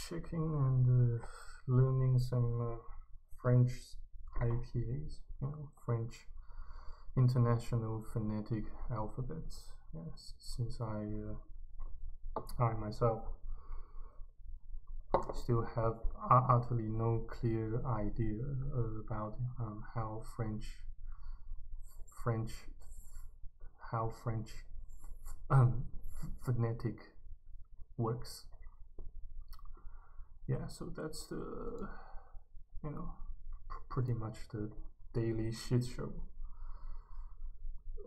checking and learning some French IPAs, French International Phonetic Alphabets. Yes, since I myself still have utterly no clear idea about how French phonetic works. Yeah, so that's the pretty much the daily shit show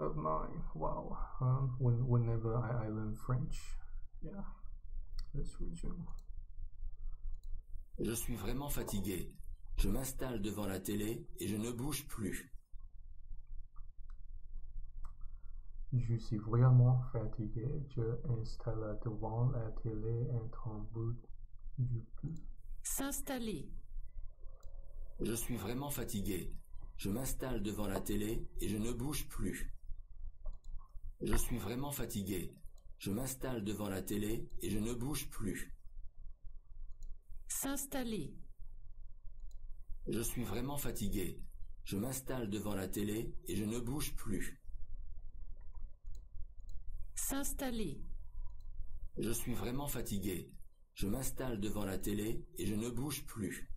of mine. Wow. Whenever I learn French. Yeah. Let's resume. Je suis vraiment fatigué. Je m'installe devant la télé et je ne bouge plus. Je suis vraiment fatigué. Je m'installe devant la télé et je ne bouge plus. S'installer. Je suis vraiment fatigué. Je m'installe devant la télé et je ne bouge plus. Je suis vraiment fatigué. Je m'installe devant la télé et je ne bouge plus. S'installer. Je suis vraiment fatigué. Je m'installe devant la télé et je ne bouge plus. S'installer. Je suis vraiment fatigué. Je m'installe devant la télé et je ne bouge plus.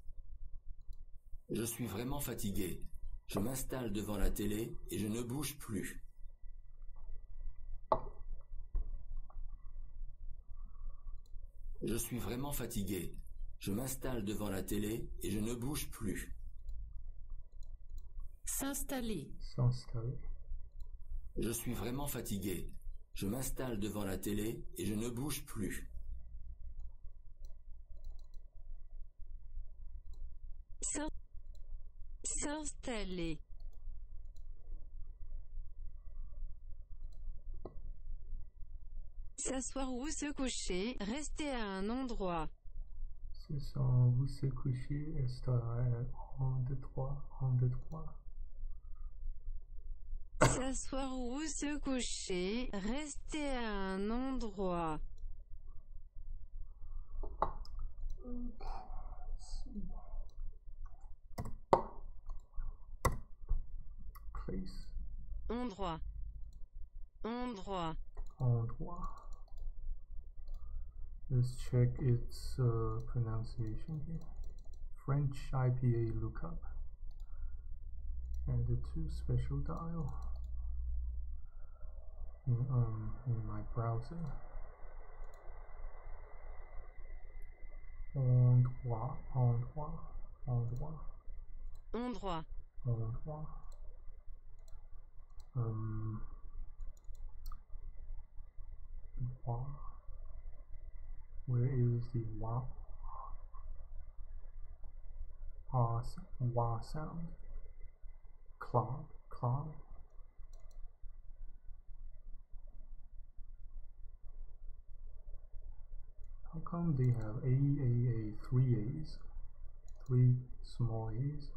Je suis vraiment fatigué. Je m'installe devant la télé et je ne bouge plus. Je suis vraiment fatigué. Je m'installe devant la télé et je ne bouge plus. S'installer. S'installer. Je suis vraiment fatigué. Je m'installe devant la télé et je ne bouge plus. S'installer. S'asseoir ou se coucher, rester à un endroit. S'asseoir ou se coucher, rester à un endroit. S'asseoir ou se coucher, rester à un endroit. Place. Endroit. Endroit. Endroit. Let's check its pronunciation here. French IPA lookup. And the two special dial in my browser. Endroit. Endroit. Where is the wa sound? Cloud. How come they have three A's, three small A's?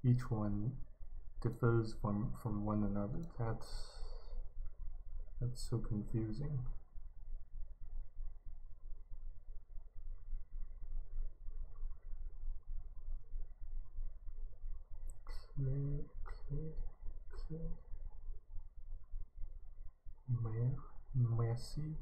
Each one differs from one another. That's so confusing. Clear. Merci.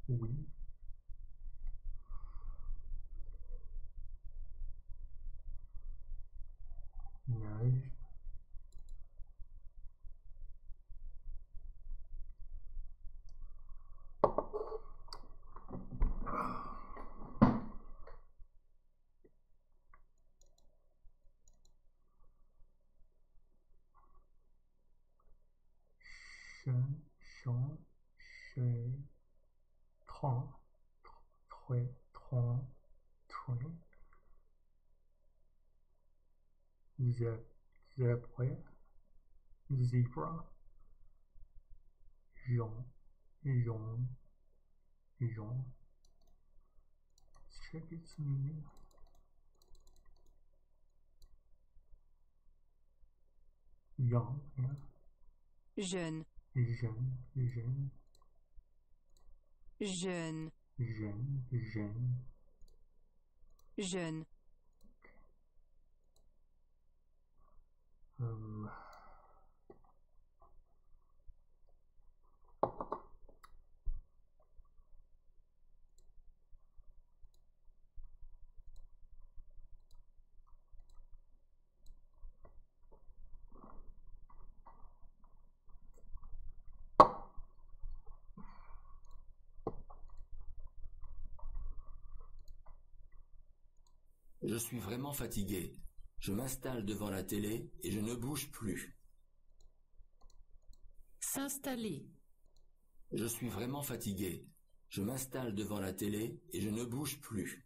Oui. Nuage. Chant, train, zebra, jaune. Let's check its meaning. young, yeah. Jeune. Jeune, jeune, Jeune. jeune, jeune. Jeune. Um, Je suis vraiment fatigué. Je m'installe devant la télé et je ne bouge plus. S'installer. Je suis vraiment fatigué. Je m'installe devant la télé et je ne bouge plus.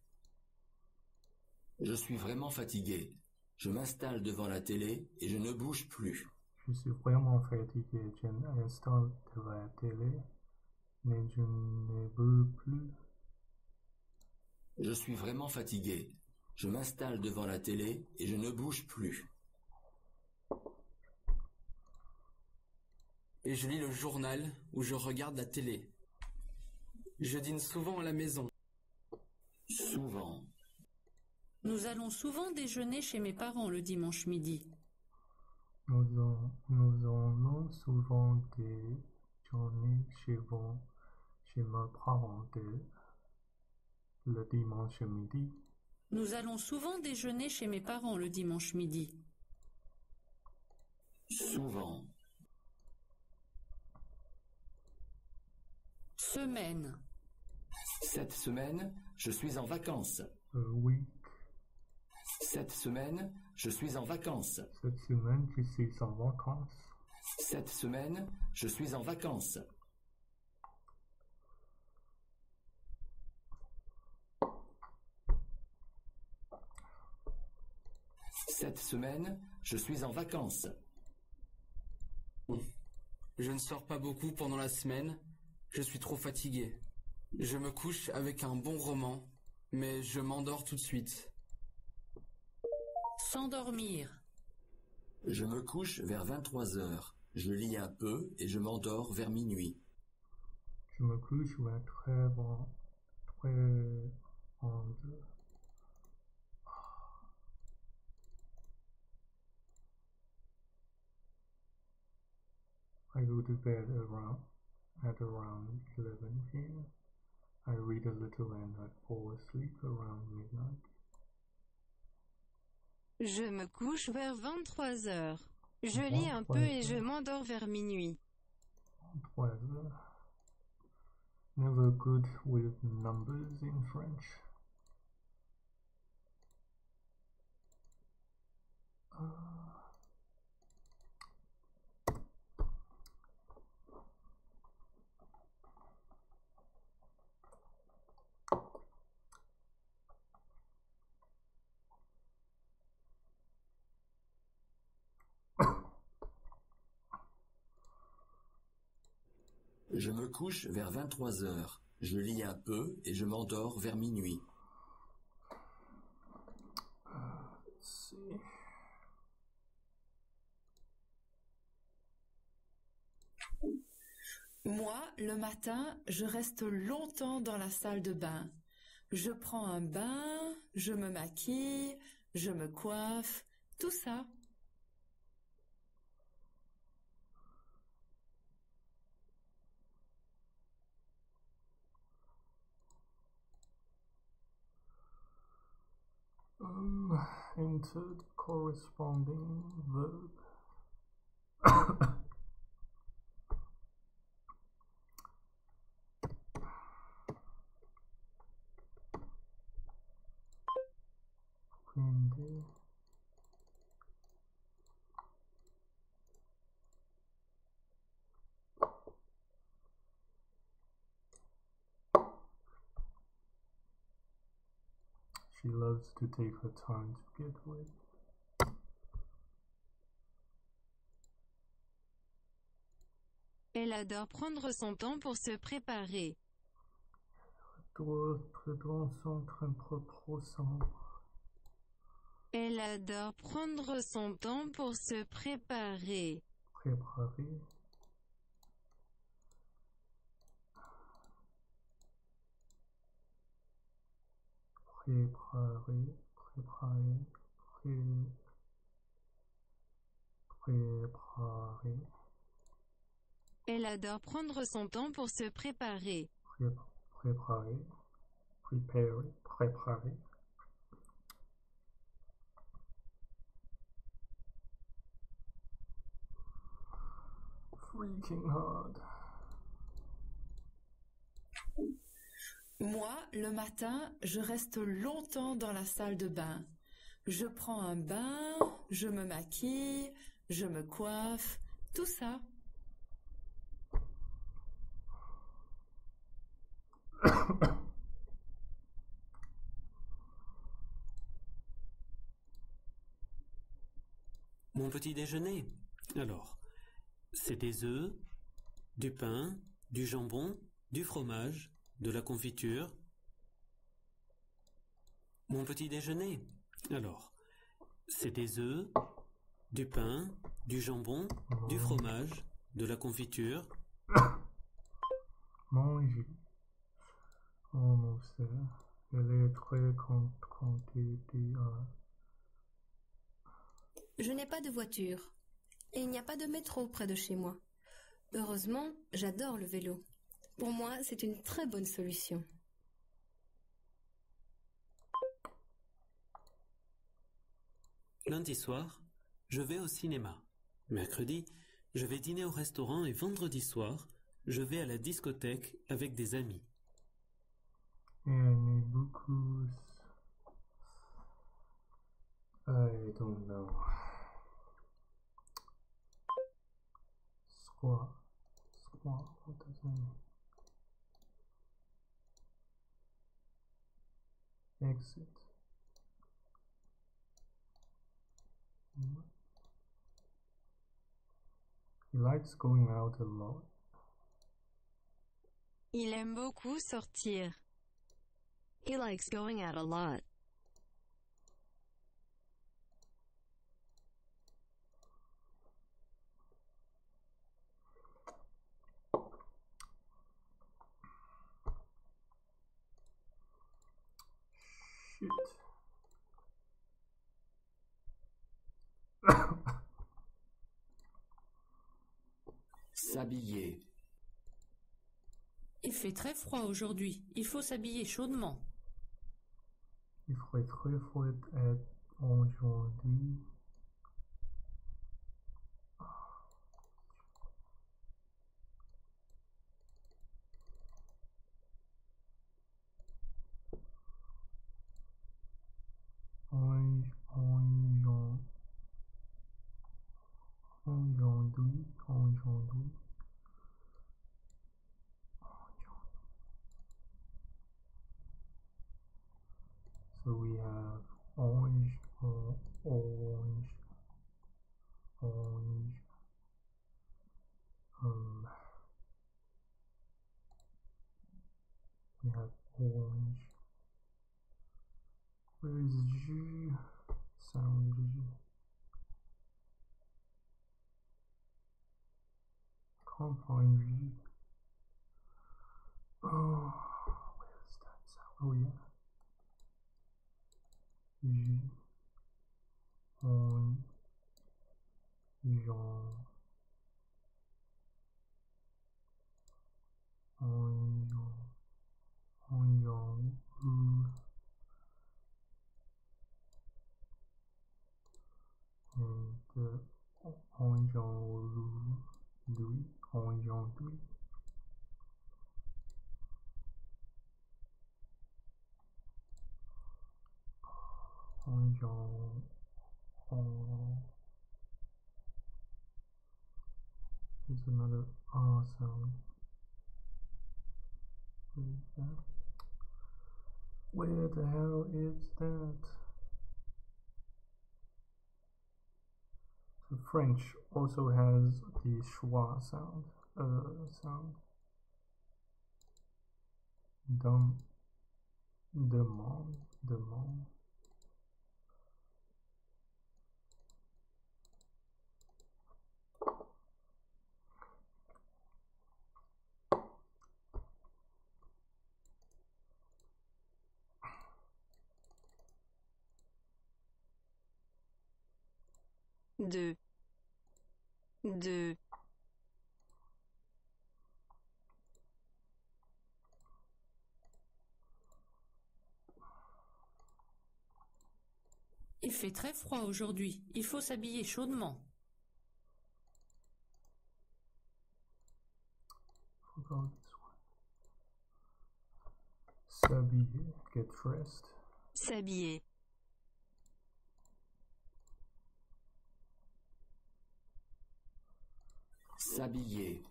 Je suis vraiment fatigué. Je m'installe devant la télé et je ne bouge plus. je suis vraiment fatigué. Je m'installe devant la télé, mais je ne bouge plus. Je suis vraiment fatigué. Je m'installe devant la télé et je ne bouge plus. Et je lis le journal ou je regarde la télé. Je dîne souvent à la maison. Souvent. Nous allons souvent déjeuner chez mes parents le dimanche midi. Nous allons souvent déjeuner chez mes parents le dimanche midi. Nous allons souvent déjeuner chez mes parents le dimanche midi. Souvent. Semaine. Cette semaine, je suis en vacances. Week. Cette semaine, je suis en vacances. Cette semaine, je suis en vacances. Cette semaine, je suis en vacances. Cette semaine, je suis en vacances. Je ne sors pas beaucoup pendant la semaine. Je suis trop fatigué. Je me couche avec un bon roman, mais je m'endors tout de suite. S'endormir. Je me couche vers 23 heures. Je lis un peu et je m'endors vers minuit. Je me couche vers très bon. I go to bed at around 11 p.m. I read a little and I fall asleep around midnight. Je me couche vers 23 heures. Je lis un peu et je m'endors vers minuit. Never good with numbers in French. Je me couche vers 23 heures. Je lis un peu et je m'endors vers minuit. Let's see. Moi, le matin, je reste longtemps dans la salle de bain. Je prends un bain, je me maquille, je me coiffe, tout ça. Enter the corresponding verb. Quindi she loves to take her time to get ready. Elle adore prendre son temps pour se préparer. Elle adore prendre son temps pour se préparer. Préparer. Préparer. Préparer. Préparer. Elle adore prendre son temps pour se préparer. Préparer. Préparer. Préparer. Freaking hard. Moi, le matin, je reste longtemps dans la salle de bain. Je prends un bain, je me maquille, je me coiffe, tout ça. Mon petit déjeuner. Alors, c'est des œufs, du pain, du jambon, du fromage, de la confiture. Mon petit déjeuner. Alors, c'est des œufs, du pain, du jambon, du fromage, de la confiture. Manger. Oh mon Seigneur, elle est très contente. Je n'ai pas de voiture et il n'y a pas de métro près de chez moi. Heureusement, j'adore le vélo. Pour moi, c'est une très bonne solution. Lundi soir, je vais au cinéma. Mercredi, je vais dîner au restaurant et vendredi soir, je vais à la discothèque avec des amis. Et elle est beaucoup... I don't know. Squat. What does that mean? Exit. He likes going out a lot. Il aime beaucoup sortir. He likes going out a lot. Shit. S'habiller. Il fait très froid aujourd'hui. Il faut s'habiller chaudement. Il ferait très froid aujourd'hui. Aujourd'hui. So we have orange. We have orange. Where is Ju? Sound Ju. Can't find Ju. Oh, where's that sound? Oh yeah. Ju. On. Jean. There's another R sound. What is that? Where the hell is that? So French also has the schwa sound. Demande. de, de, Il fait très froid aujourd'hui. Il faut s'habiller chaudement. Forgot this one. S'habiller, get dressed. s'habiller, S'habiller.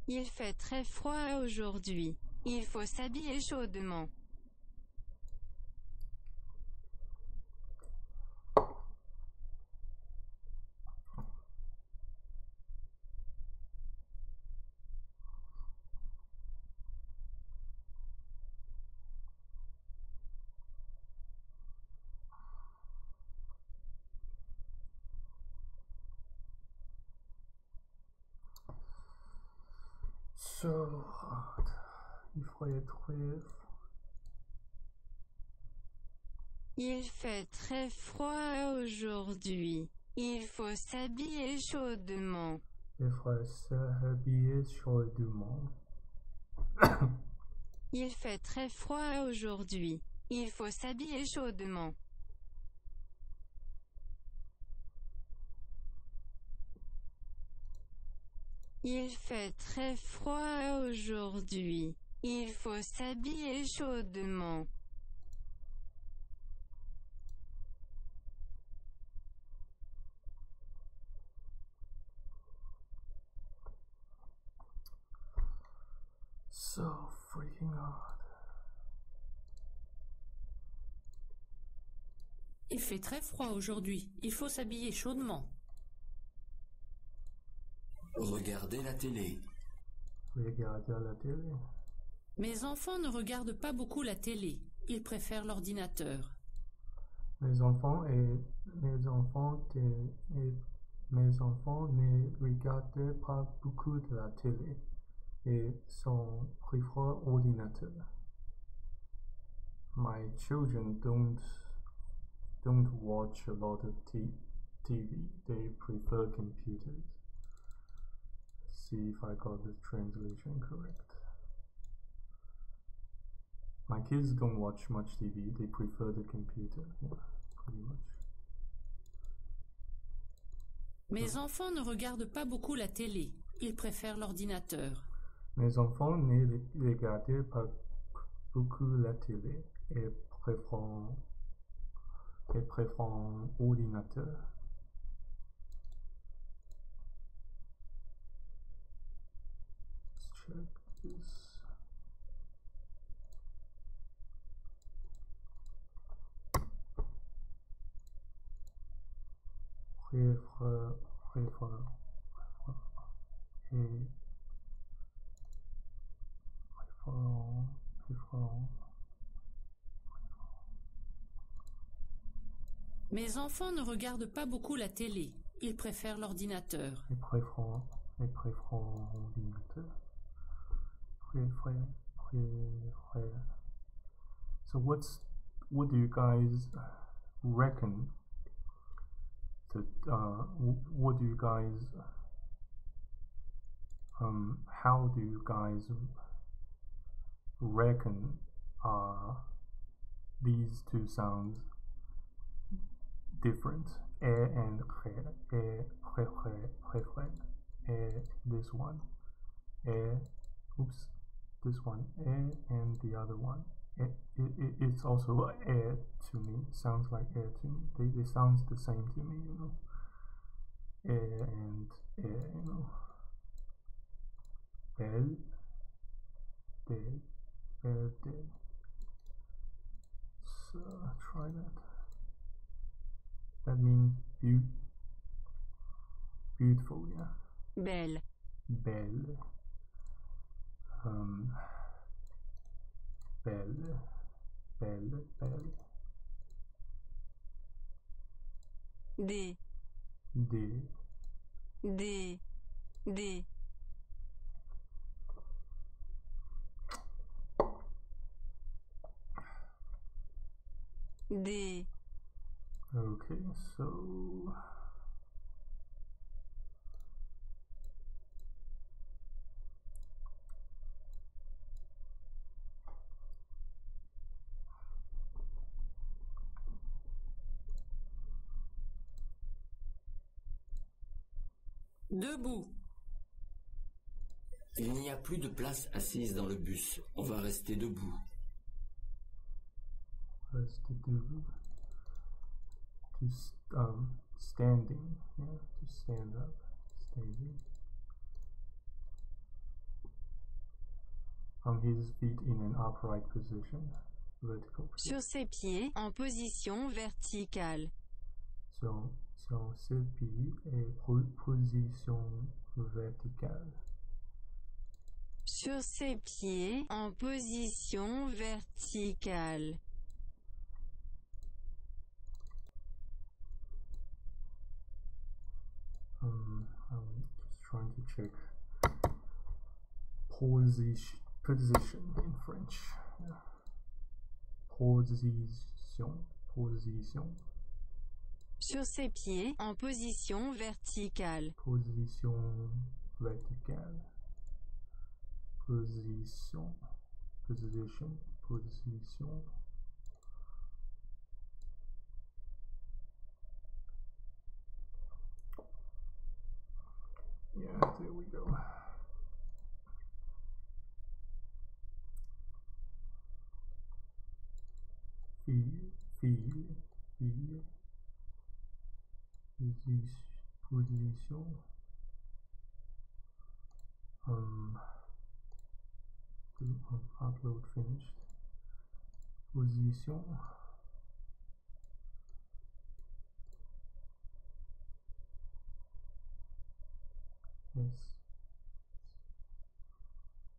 il fait très froid aujourd'hui. Il faut s'habiller chaudement. So hot. Il ferait très Il fait très froid aujourd'hui. Il faut s'habiller chaudement. Il ferait s'habiller chaudement. Il fait très froid aujourd'hui. Il faut s'habiller chaudement. Il fait très froid aujourd'hui. Il faut s'habiller chaudement. So freaking hot. Il fait très froid aujourd'hui. Il faut s'habiller chaudement. Regardez la télé. Regardez la télé. Mes enfants ne regardent pas beaucoup la télé. Ils préfèrent l'ordinateur. Mes enfants ne regardent pas beaucoup de la télé et sont préfèrent ordinateur. My children don't watch a lot of TV. They prefer computers. See if I got the translation correct. My kids don't watch much TV. They prefer the computer. Yeah, pretty much. Mes enfants ne regardent pas beaucoup la télé. Ils préfèrent l'ordinateur. Mes enfants ne regardent pas beaucoup la télé et préfèrent ordinateur. Let's check this. Mes enfants ne regardent pas beaucoup la télé. Ils préfèrent l'ordinateur. Ils préfèrent ordinateur. So what do you guys reckon? What do you guys how do you guys reckon these two sounds different? And this one, oops, this one, and the other one. It's also air to me. Sounds like air to me. They sound the same to me, you know. Air and air, you know. Belle, day, belle, day. So try that. That means beautiful, yeah. Belle, Belle. Belle, belle, belle. des, Des, des, Des. Des. Okay, so Debout. Il n'y a plus de place assise dans le bus. On va rester debout. reste debout. Standing, yeah, to stand up, standing. On his feet in an upright position, vertical position. Sur ses pieds en position verticale. Sur ses pieds et position verticale. Sur ses pieds en position verticale. I'm just trying to check position in French. Yeah. Position. Sur ses pieds en position verticale. Position verticale. Position. Yeah, there we go. Position. Upload finished. Position. Yes.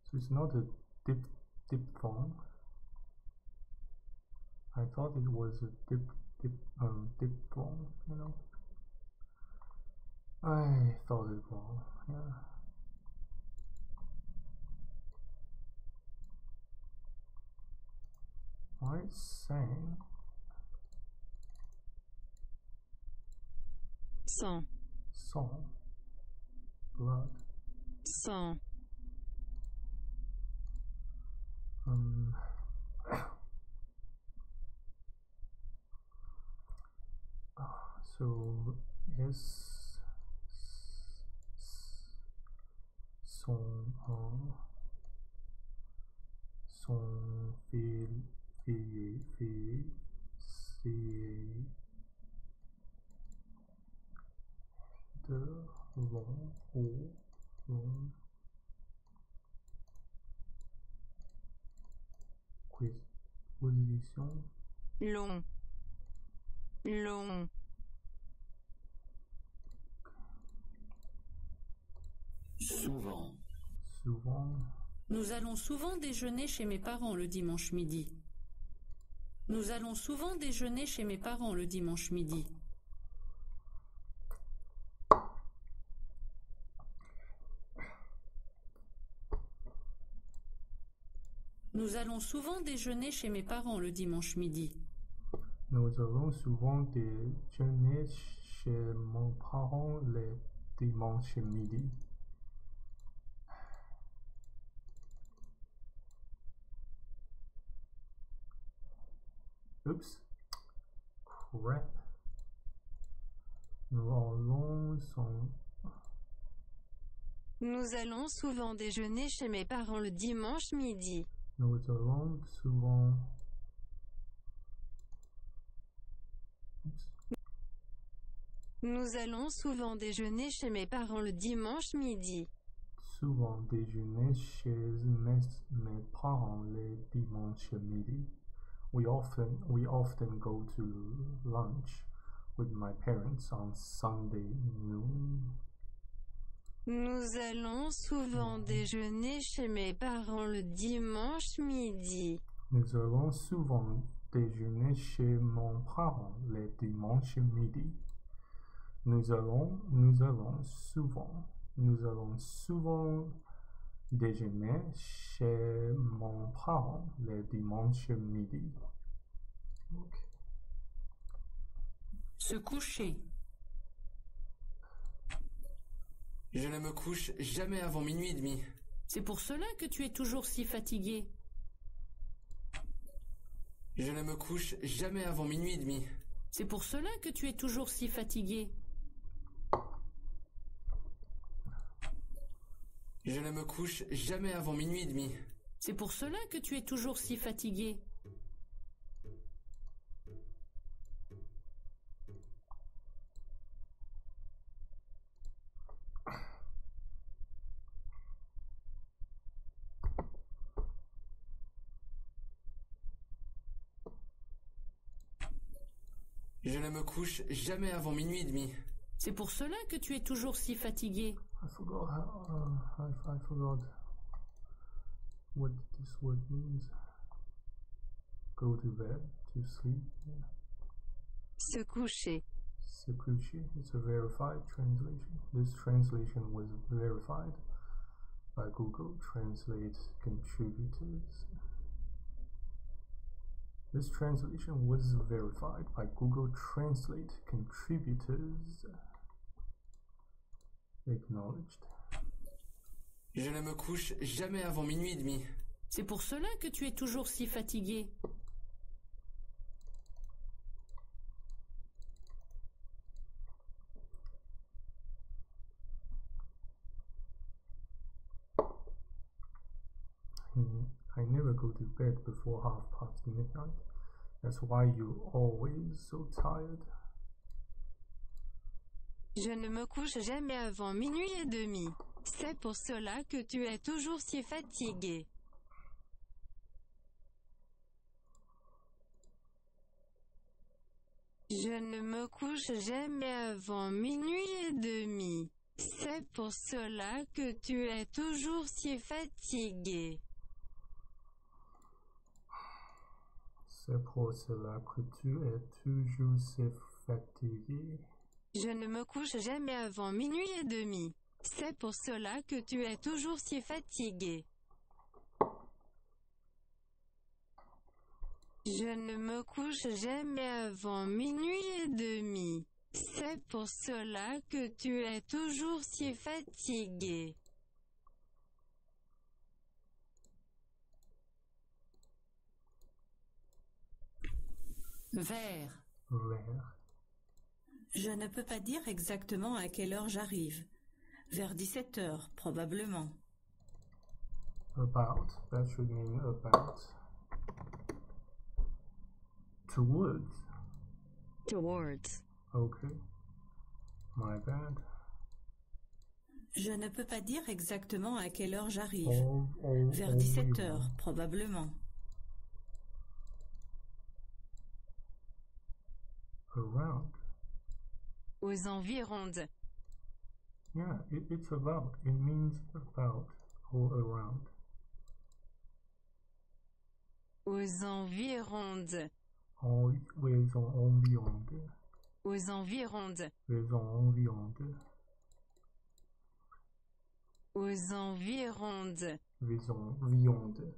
So it's not a diphthong. I thought it was a diphthong, you know. I thought it wrong, yeah. I sang. Sang. Song. Blood. Sang. So S son fait de long au long position Long. Long. Souvent. Nous allons souvent déjeuner chez mes parents le dimanche midi. Nous allons souvent déjeuner chez mes parents le dimanche midi. Nous allons souvent déjeuner chez mes parents le dimanche midi. Nous allons souvent déjeuner chez mon parent le dimanche midi. Oops. Crap. Nous allons souvent déjeuner chez mes parents le dimanche midi. Nous allons souvent Nous allons souvent déjeuner chez mes parents le dimanche midi. Souvent déjeuner chez mes parents le dimanche midi. We often go to lunch with my parents on Sunday noon. Nous allons souvent déjeuner chez mes parents le dimanche midi. Nous allons souvent déjeuner chez mon parent le dimanche midi. Nous allons souvent Nous allons souvent déjeuner chez mon parent le dimanche midi. Okay. Se coucher. Je ne me couche jamais avant minuit et demi. C'est pour cela que tu es toujours si fatigué. Je ne me couche jamais avant minuit et demi. C'est pour cela que tu es toujours si fatigué. Je ne me couche jamais avant minuit et demi. C'est pour cela que tu es toujours si fatigué. Je ne me couche jamais avant minuit et demi. C'est pour cela que tu es toujours si fatigué. I forgot what this word means. Go to bed, to sleep. Yeah. Se coucher. Se coucher. It's a verified translation. This translation was verified by Google Translate contributors. This translation was verified by Google Translate contributors. Acknowledged. Je ne me couche jamais avant minuit et demi. C'est pour cela que tu es toujours si fatigué. I never go to bed before midnight. That's why you're always so tired. Je ne me couche jamais avant minuit et demi. C'est pour cela que tu es toujours si fatigué. Je ne me couche jamais avant minuit et demi. C'est pour cela que tu es toujours si fatigué. C'est pour cela que tu es toujours si fatigué. Je ne me couche jamais avant minuit et demi. C'est pour cela que tu es toujours si fatigué. Je ne me couche jamais avant minuit et demi. C'est pour cela que tu es toujours si fatigué. Vers. Vers. Je ne peux pas dire exactement à quelle heure j'arrive. Vers 17 heures, probablement. About. That should mean about. Towards. Towards. Okay. My bad. Je ne peux pas dire exactement à quelle heure j'arrive. Vers All 17 heures, probablement. Around. Aux environs de. Yeah, it's about. It means about or around. Aux environs de. Les environs de. Aux environs de. Les environs de. Aux environs de. Les environs de.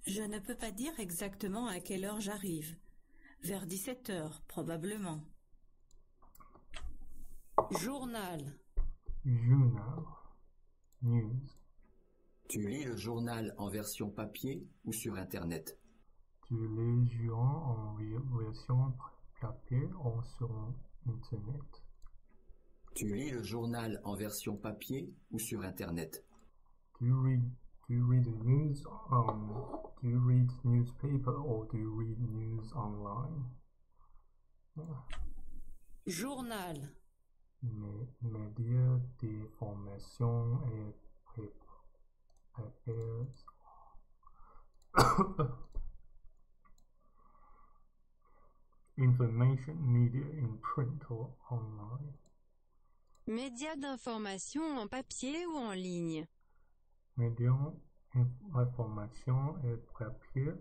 Je ne peux pas dire exactement à quelle heure j'arrive. Vers 17 heures, probablement. Journal. Journal. News. Tu lis le journal en version papier ou sur Internet? Tu lis le journal en version papier ou sur Internet. Tu lis le journal en version papier ou sur Internet? Do you read the news? Do you read newspaper or do you read news online? Yeah. Journal. Médias d'information et papers. Information media in print or online. Médias d'information en papier ou en ligne. Médias d'information et papier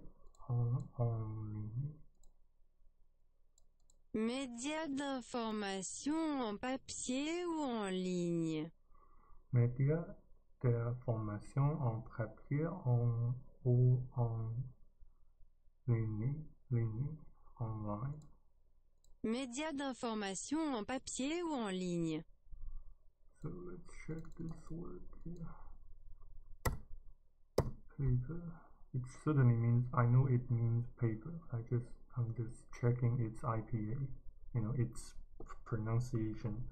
en ligne. Médias d'information en papier ou en ligne. Médias d'information en papier ou en ligne, online. Médias d'information en papier ou en ligne. So let's check this word here. Paper. It certainly means, I know it means paper. I'm just checking its IPA. You know, its pronunciation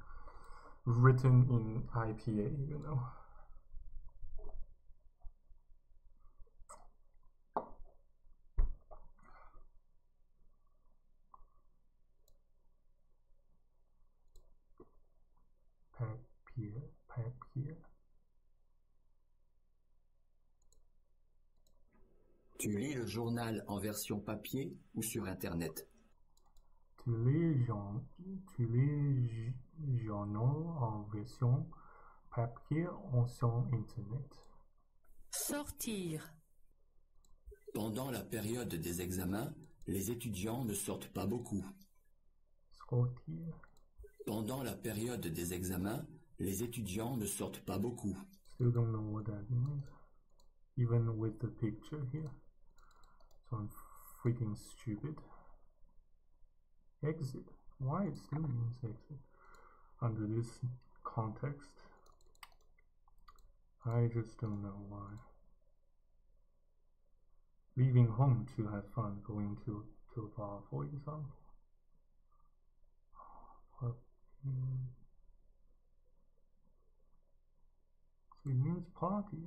written in IPA, you know. Papier. Tu lis le journal en version papier ou sur Internet? Tu lis journaux en version papier ou sur Internet. Sortir. Pendant la période des examens, les étudiants ne sortent pas beaucoup. Sortir. Pendant la période des examens, les étudiants ne sortent pas beaucoup. Still don't know what that means. Even with the picture here. So I'm freaking stupid. Exit. Why it still means exit? Under this context. I just don't know why. Leaving home to have fun, going to a bar, for example. So it means party,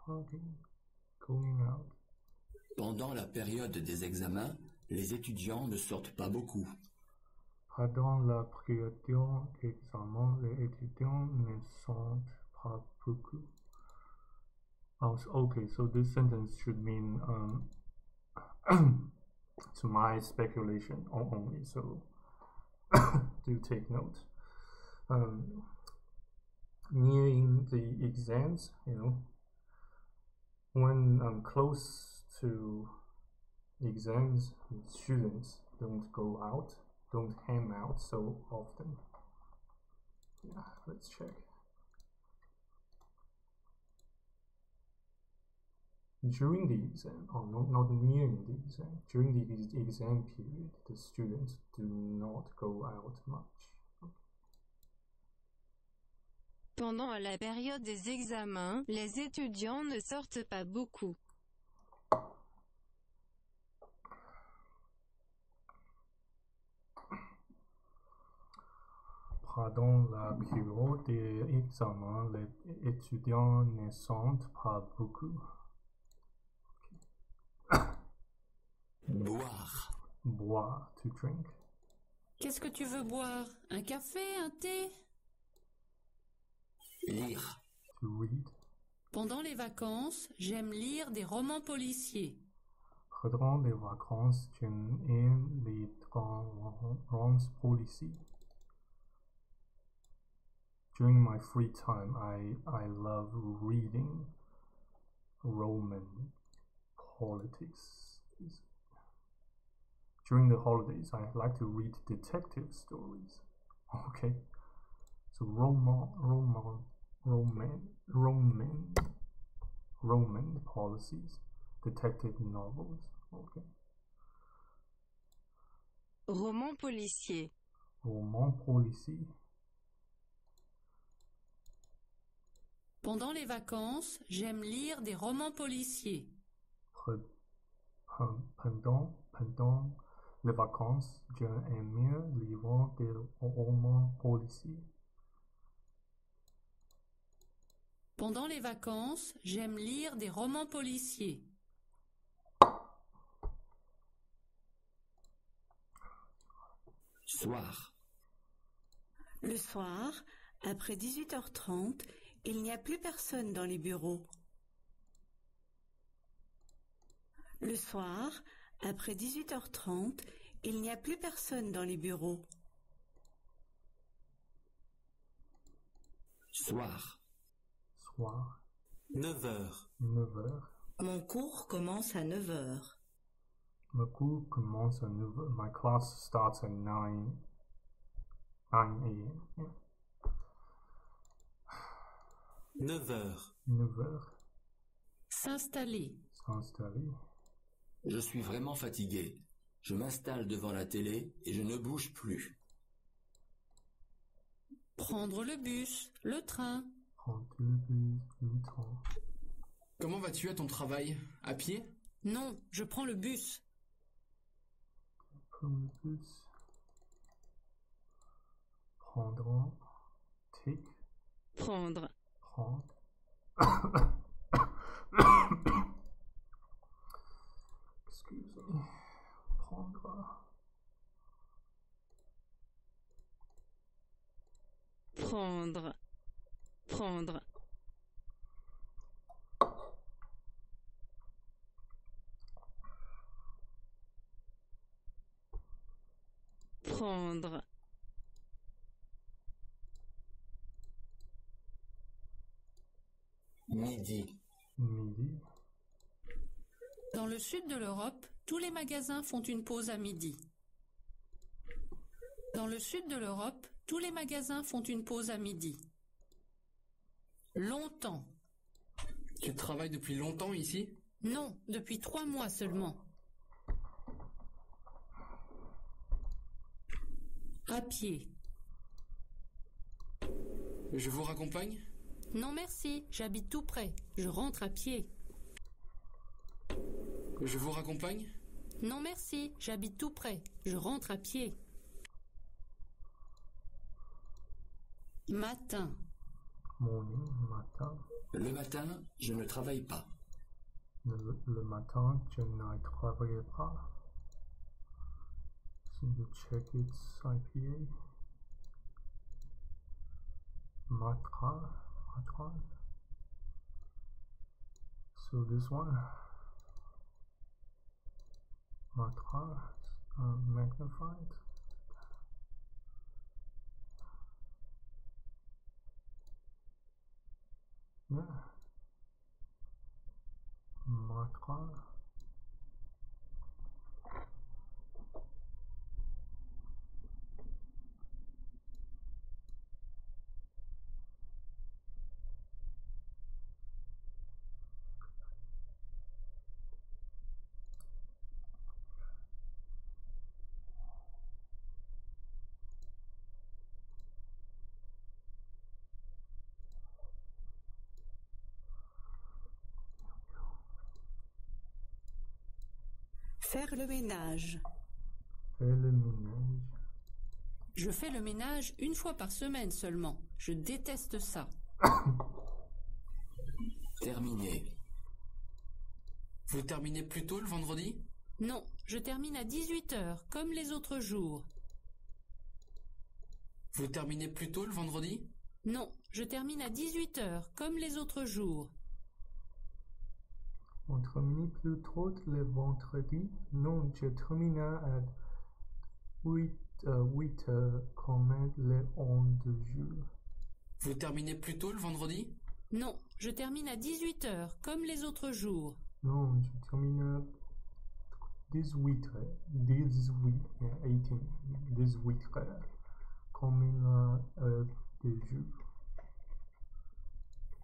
party, going out. Pendant la période des examens, les étudiants ne sortent pas beaucoup. Pendant la période des examens, les étudiants ne sortent pas beaucoup. Oh, okay, so this sentence should mean to my speculation only, so do take note. Nearing the exams, you know, when I'm close to exams, students don't go out, don't hang out so often. Yeah, let's check. During the exam, or not nearing the exam, during the exam period, the students do not go out much. Pendant la période des examens, les étudiants ne sortent pas beaucoup. Pendant la période des examens, les étudiants ne sortent pas beaucoup. Boire. Boire, to drink. Qu'est-ce que tu veux boire? Un café, un thé? Lire. To read. Pendant les vacances, j'aime lire des romans policiers. Pendant les vacances, j'aime les romans policiers. During my free time, I love reading Roman politics. During the holidays, I like to read detective stories. Okay, so Roman policies, detective novels. Okay. Roman policier. Roman policier. Pendant les vacances, j'aime lire des romans policiers. Pendant les vacances, j'aime lire des romans policiers. Pendant les vacances, j'aime lire des romans policiers. Soir. Le soir, après 18h30, il n'y a plus personne dans les bureaux. Le soir, après 18h30, il n'y a plus personne dans les bureaux. Soir. Soir. 9 heures. 9 heures. Mon cours commence à 9 heures. Le cours commence à 9 heures. My class starts at 9 a.m. Yeah. 9 heures. 9 heures. S'installer. S'installer. Je suis vraiment fatigué. Je m'installe devant la télé et je ne bouge plus. Prendre le bus, le train. Prendre le bus, le train. Comment vas-tu à ton travail? À pied? Non, je prends le bus. Prendre le bus. Prendre. Take. Prendre. Prendre. Excuse me. Prendre. Prendre. Prendre. Prendre. Midi. Midi. Dans le sud de l'Europe, tous les magasins font une pause à midi. Dans le sud de l'Europe, tous les magasins font une pause à midi. Longtemps. Tu travailles depuis longtemps ici? Non, depuis 3 mois seulement. À pied. Je vous raccompagne? Non merci, j'habite tout près. Je rentre à pied. Je vous raccompagne? Non merci, j'habite tout près. Je rentre à pied. Matin. Morning, matin. Le matin, je ne travaille pas. Le matin, je ne travaille pas. So you check its IPA. Matin. Matin. So this one. Matin. Magnified. Yeah. Matin. Faire le ménage. Faire le ménage. Je fais le ménage 1 fois par semaine seulement. Je déteste ça. Terminé. Vous terminez plus tôt le vendredi? Non, je termine à 18 heures, comme les autres jours. Vous terminez plus tôt le vendredi? Non, je termine à 18 heures, comme les autres jours. On termine plus tôt le vendredi. Non, je termine à 8 heures comme les autres jours. Vous terminez plus tôt le vendredi? Non, je termine à 18 heures, comme les autres jours. Non, je termine à 18 heures. 18 heures comme les jours.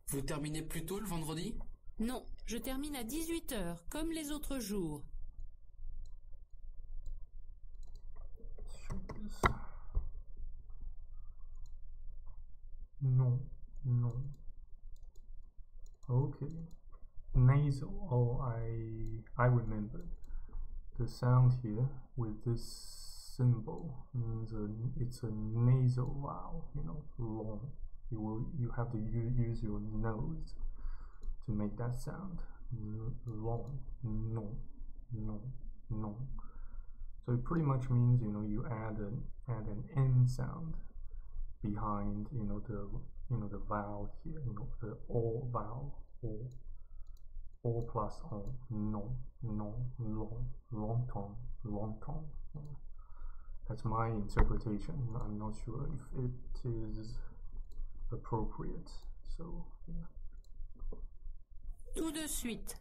Vous terminez plus tôt le vendredi? Non, je termine à 18 heures, comme les autres jours. Non, non. Okay. Nasal. Oh, I remember. The sound here with this symbol means it's a nasal vowel. You know, long. You have to use your nose to make that sound. Long. No. No. No. So it pretty much means, you know, you add an N sound behind, the vowel here, the O vowel, O plus O, no, long tone. That's my interpretation. I'm not sure if it is appropriate. So yeah. Tout de suite.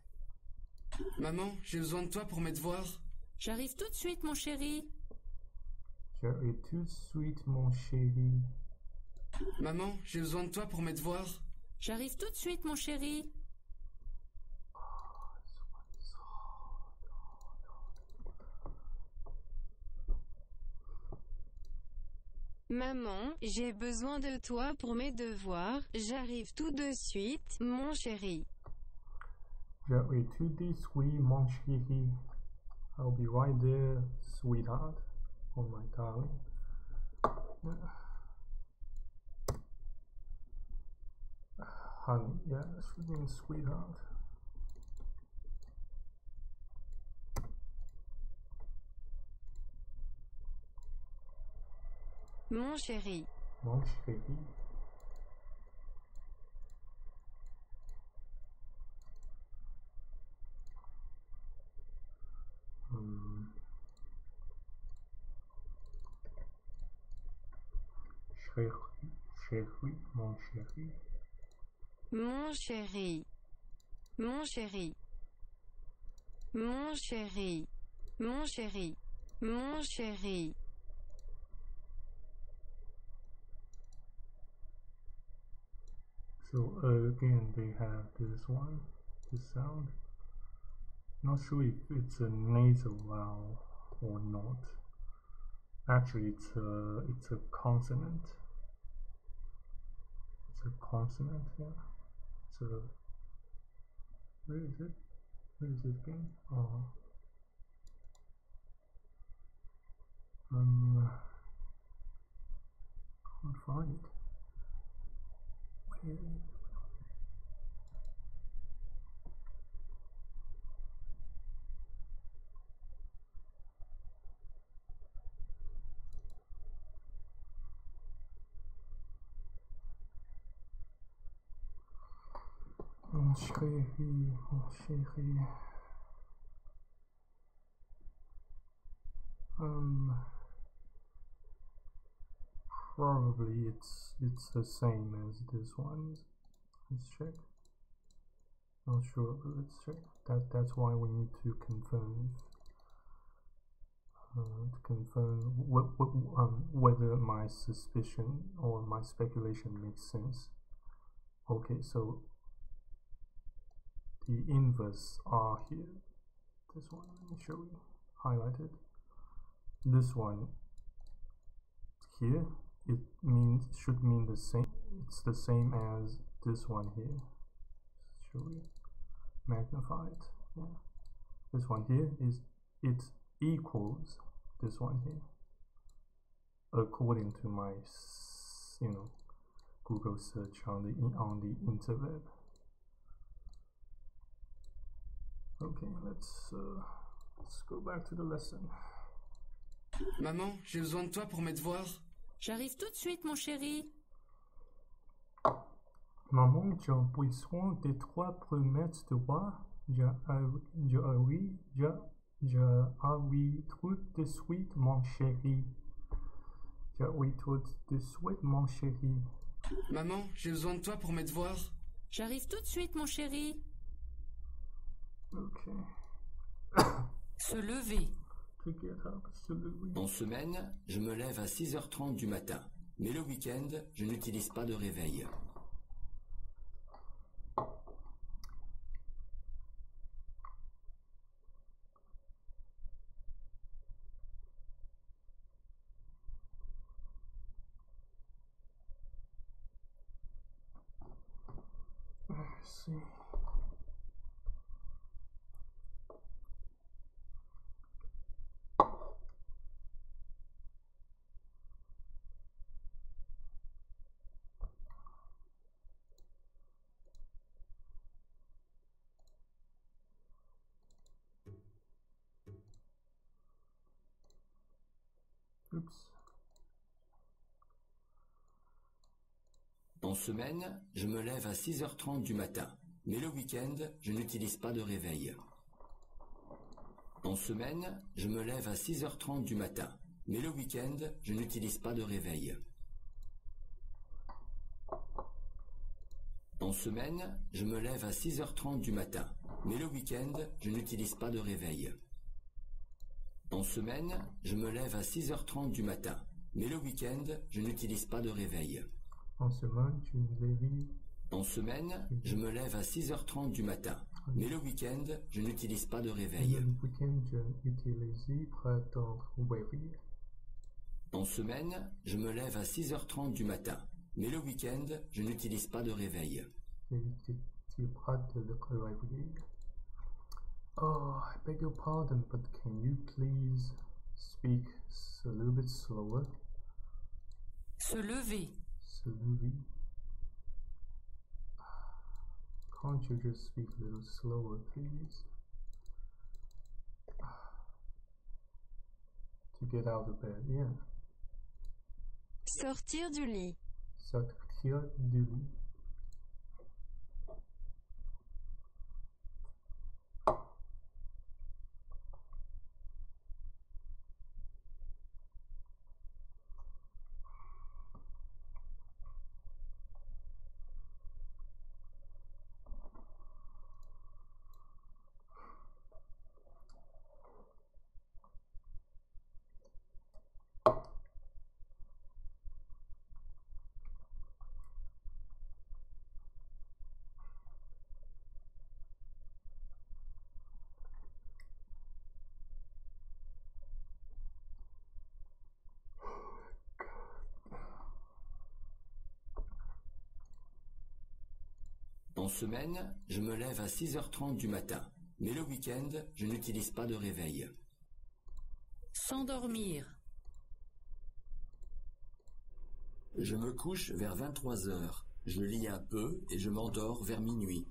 Maman, j'ai besoin de toi pour mes devoirs. J'arrive tout de suite, mon chéri. J'arrive tout de suite, mon chéri. Maman, j'ai besoin de toi pour mes devoirs. J'arrive tout de suite, mon chéri. Maman, j'ai besoin de toi pour mes devoirs. J'arrive tout de suite, mon chéri. J'arrive tout de suite, mon chéri. I'll be right there, sweetheart. Oh my darling. Honey, yeah, that should mean sweetheart. Mon chéri. Mon chéri. Chéri, mon chéri. Mon chéri. Mon chéri. Mon chéri. Mon chéri. Mon chéri. So again, they have this one, this sound. Not sure if it's a nasal vowel or not. Actually, it's a consonant. It's a consonant, yeah. It's a, where is it? Where is it again? Oh. Can't find it. Where is it? Mon chéri, mon chéri. Probably it's the same as this one. Let's check. Not sure, but let's check. That's why we need to confirm whether my suspicion or my speculation makes sense. Okay, so the inverse are here. This one, let me show you, highlighted. This one here, it should mean the same. It's the same as this one here. Should we magnify it? Yeah. This one here it equals this one here, according to my Google search on the interweb. Okay, let's go back to the lesson. Maman, j'ai besoin de toi pour mes devoirs. J'arrive tout de suite, mon chéri. Maman, j'ai besoin de toi pour mes devoirs. J'arrive tout de suite, mon chéri. J'arrive tout de suite, mon chéri. Maman, j'ai besoin de toi pour mes devoirs. J'arrive tout de suite, mon chéri. Okay. Se lever. To get up, se lever. En semaine, je me lève à 6h30 du matin. Mais le week-end, je n'utilise pas de réveil. Let's see. Oops. En semaine, je me lève à 6h30 du matin. Mais le week-end, je n'utilise pas de réveil. En semaine, je me lève à 6h30 du matin. Mais le week-end, je n'utilise pas de réveil. En semaine, je me lève à 6h30 du matin, mais le week-end, je n'utilise pas de réveil. En semaine, je me lève à 6h30 du matin, mais le week-end, je n'utilise pas de réveil. En semaine, tu lever. En semaine, je me lève à 6h30 du matin, mais le week-end, je n'utilise pas de réveil. Le week-end, je n'utilise pas de réveil. En semaine, je me lève à 6h30 du matin, mais le week-end, je n'utilise pas de réveil. Je n'utilise pas de réveil. Oh, I beg your pardon, but can you please speak a little bit slower? Se lever. Se lever. Can't you just speak a little slower, please? To get out of bed, yeah. Sortir du lit. Sortir du lit. En semaine, je me lève à 6h30 du matin, mais le week-end, je n'utilise pas de réveil. S'endormir. Je me couche vers 23h, je lis un peu et je m'endors vers minuit.